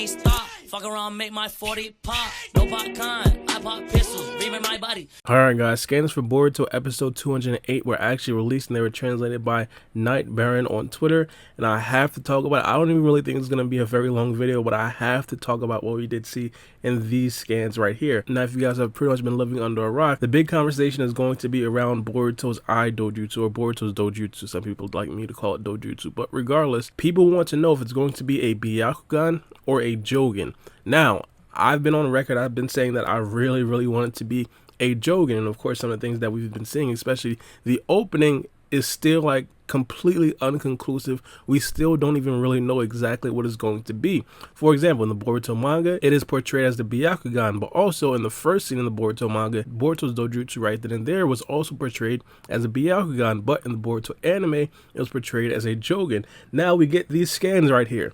can't stop. Fuck around, make my 40 pop. No popcorn, I pop pistols, reaming my body. Alright guys, scans for Boruto episode 208 were actually released and they were translated by Night Baron on Twitter. And I have to talk about it. I don't even really think it's going to be a very long video, but I have to talk about what we did see in these scans right here. Now, if you guys have pretty much been living under a rock, the big conversation is going to be around Boruto's eye dojutsu, or Boruto's dojutsu. Some people like me to call it dojutsu, but regardless, people want to know if it's going to be a Byakugan or a Jougan. Now, I've been on record, I've been saying that I really want it to be a Jougan, and of course some of the things that we've been seeing, especially the opening, is still like completely unconclusive. We still don't even really know exactly what it's going to be. For example, in the Boruto manga, it is portrayed as the Byakugan, but also in the first scene in the Boruto manga, Boruto's dojutsu right then and there was also portrayed as a Byakugan, but in the Boruto anime, it was portrayed as a Jougan. Now we get these scans right here,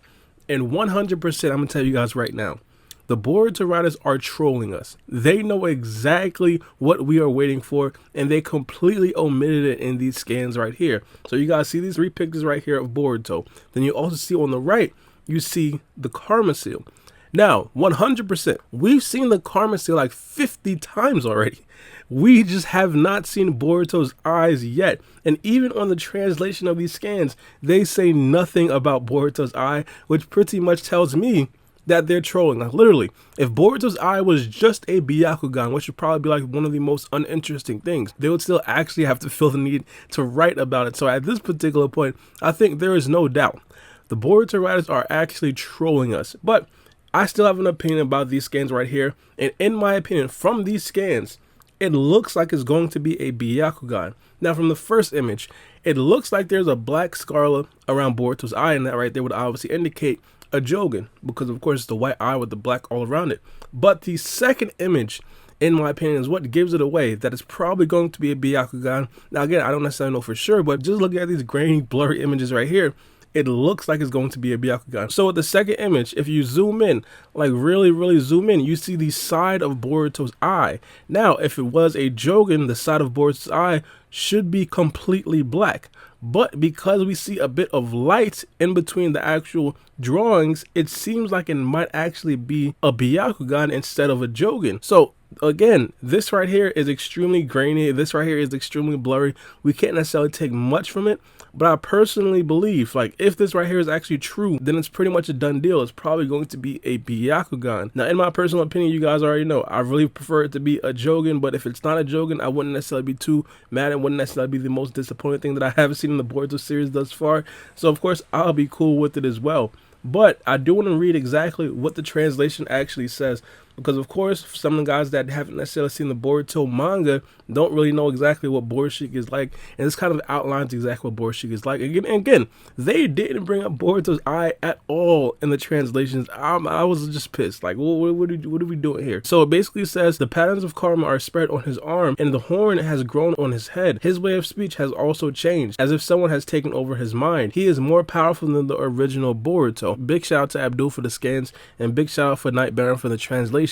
and 100%, I'm gonna tell you guys right now, the Boruto writers are trolling us. They know exactly what we are waiting for, and they completely omitted it in these scans right here. So you guys see these three pictures right here of Boruto. Then you also see on the right, you see the Karma Seal. Now, 100%, we've seen the Karma Seal like 50 times already. We just have not seen Boruto's eyes yet. And even on the translation of these scans, they say nothing about Boruto's eye, which pretty much tells me that they're trolling. Like literally, if Boruto's eye was just a Byakugan, which would probably be like one of the most uninteresting things, they would still actually have to feel the need to write about it. So at this particular point, I think there is no doubt the Boruto writers are actually trolling us. But I still have an opinion about these scans right here. And in my opinion, from these scans, it looks like it's going to be a Byakugan. Now, from the first image, it looks like there's a black scarlet around Boruto's eye, and that right there would obviously indicate a Jougan, because of course it's the white eye with the black all around it. But the second image, in my opinion, is what gives it away that it's probably going to be a Byakugan. Now again, I don't necessarily know for sure, but just looking at these grainy, blurry images right here, it looks like it's going to be a Byakugan. So with the second image, if you zoom in, like really zoom in, you see the side of Boruto's eye. Now, if it was a Jougan, the side of Boruto's eye should be completely black. But because we see a bit of light in between the actual drawings, it seems like it might actually be a Byakugan instead of a Jougan. So again, this right here is extremely grainy. This right here is extremely blurry. We can't necessarily take much from it. But I personally believe, like, if this right here is actually true, then it's pretty much a done deal. It's probably going to be a Byakugan. Now, in my personal opinion, you guys already know, I really prefer it to be a Jougan. But if it's not a Jougan, I wouldn't necessarily be too mad. It wouldn't necessarily be the most disappointing thing that I haven't seen in the Boruto series thus far. So, of course, I'll be cool with it as well. But I do want to read exactly what the translation actually says, because of course some of the guys that haven't necessarily seen the Boruto manga don't really know exactly what BoruShiki is like, and this kind of outlines exactly what BoruShiki is like. Again, they didn't bring up Boruto's eye at all in the translations. I was just pissed. Like, what are we doing here? So it basically says the patterns of karma are spread on his arm, and the horn has grown on his head. His way of speech has also changed, as if someone has taken over his mind. He is more powerful than the original Boruto. Big shout out to Abdul for the scans, and big shout out for Night Baron for the translation.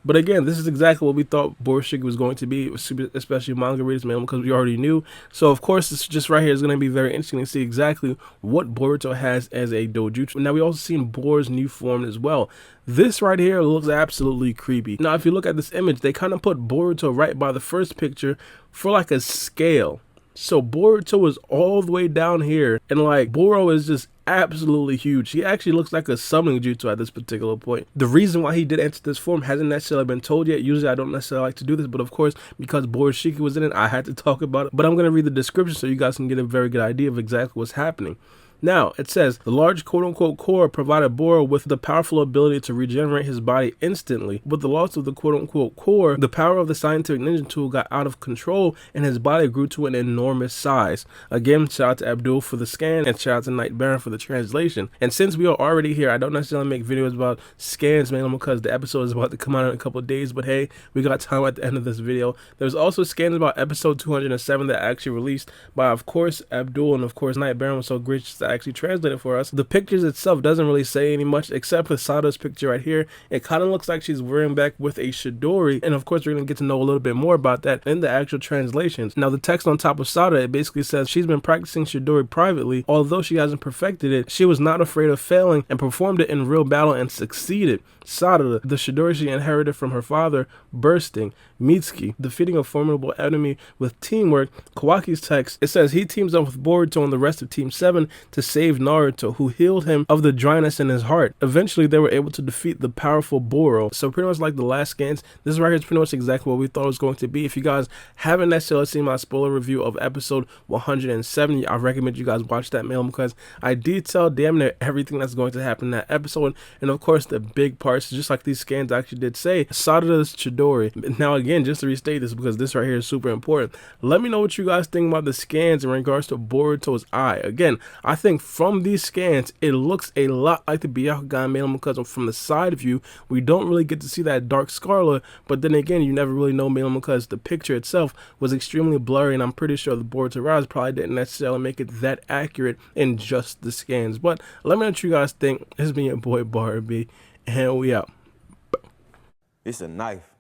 But again, this is exactly what we thought BoruShiki was going to be, especially manga readers, man, because we already knew. So of course, this just right here is going to be very interesting to see exactly what Boruto has as a dojutsu. Now we also seen Boru's new form as well. This right here looks absolutely creepy. Now if you look at this image, they kind of put Boruto right by the first picture for like a scale. So Boruto is all the way down here, and like Boru is just absolutely huge. He actually looks like a summoning jutsu at this particular point. The reason why he did enter this form hasn't necessarily been told yet. Usually I don't necessarily like to do this, but of course, because BoruShiki was in it, I had to talk about it. But I'm going to read the description so you guys can get a very good idea of exactly what's happening. Now, it says, the large quote-unquote core provided Boru with the powerful ability to regenerate his body instantly. With the loss of the quote-unquote core, the power of the scientific ninja tool got out of control, and his body grew to an enormous size. Again, shout out to Abdul for the scan, and shout out to Night Baron for the translation. And since we are already here, I don't necessarily make videos about scans, man, because the episode is about to come out in a couple of days, but hey, we got time at the end of this video. There's also scans about episode 207 that actually released by, of course, Abdul, and of course, Night Baron was so gracious to actually translated for us. The pictures itself doesn't really say any much except for Sada's picture right here. It kind of looks like she's wearing back with a Chidori, and of course we're going to get to know a little bit more about that in the actual translations. Now the text on top of Sada, it basically says she's been practicing Chidori privately. Although she hasn't perfected it, she was not afraid of failing and performed it in real battle and succeeded. Sada, the Chidori she inherited from her father, bursting. Mitsuki, defeating a formidable enemy with teamwork. Kawaki's text, it says he teams up with Boruto and the rest of Team 7 to save Naruto, who healed him of the dryness in his heart. Eventually, they were able to defeat the powerful Boro. So pretty much like the last scans, this right here is pretty much exactly what we thought it was going to be. If you guys haven't necessarily seen my spoiler review of episode 170, I recommend you guys watch that mail because I detailed damn near everything that's going to happen in that episode. And of course, the big parts, just like these scans actually did say, Sada's Chidori. Now again, just to restate this because this right here is super important, let me know what you guys think about the scans in regards to Boruto's eye. Again, I think from these scans, it looks a lot like the Byakugan male because from the side view, we don't really get to see that dark scarlet, but then again, you never really know male because the picture itself was extremely blurry, and I'm pretty sure the Boruto eyes probably didn't necessarily make it that accurate in just the scans. But let me know what you guys think. This has been your boy Baara B, and we out. It's a knife.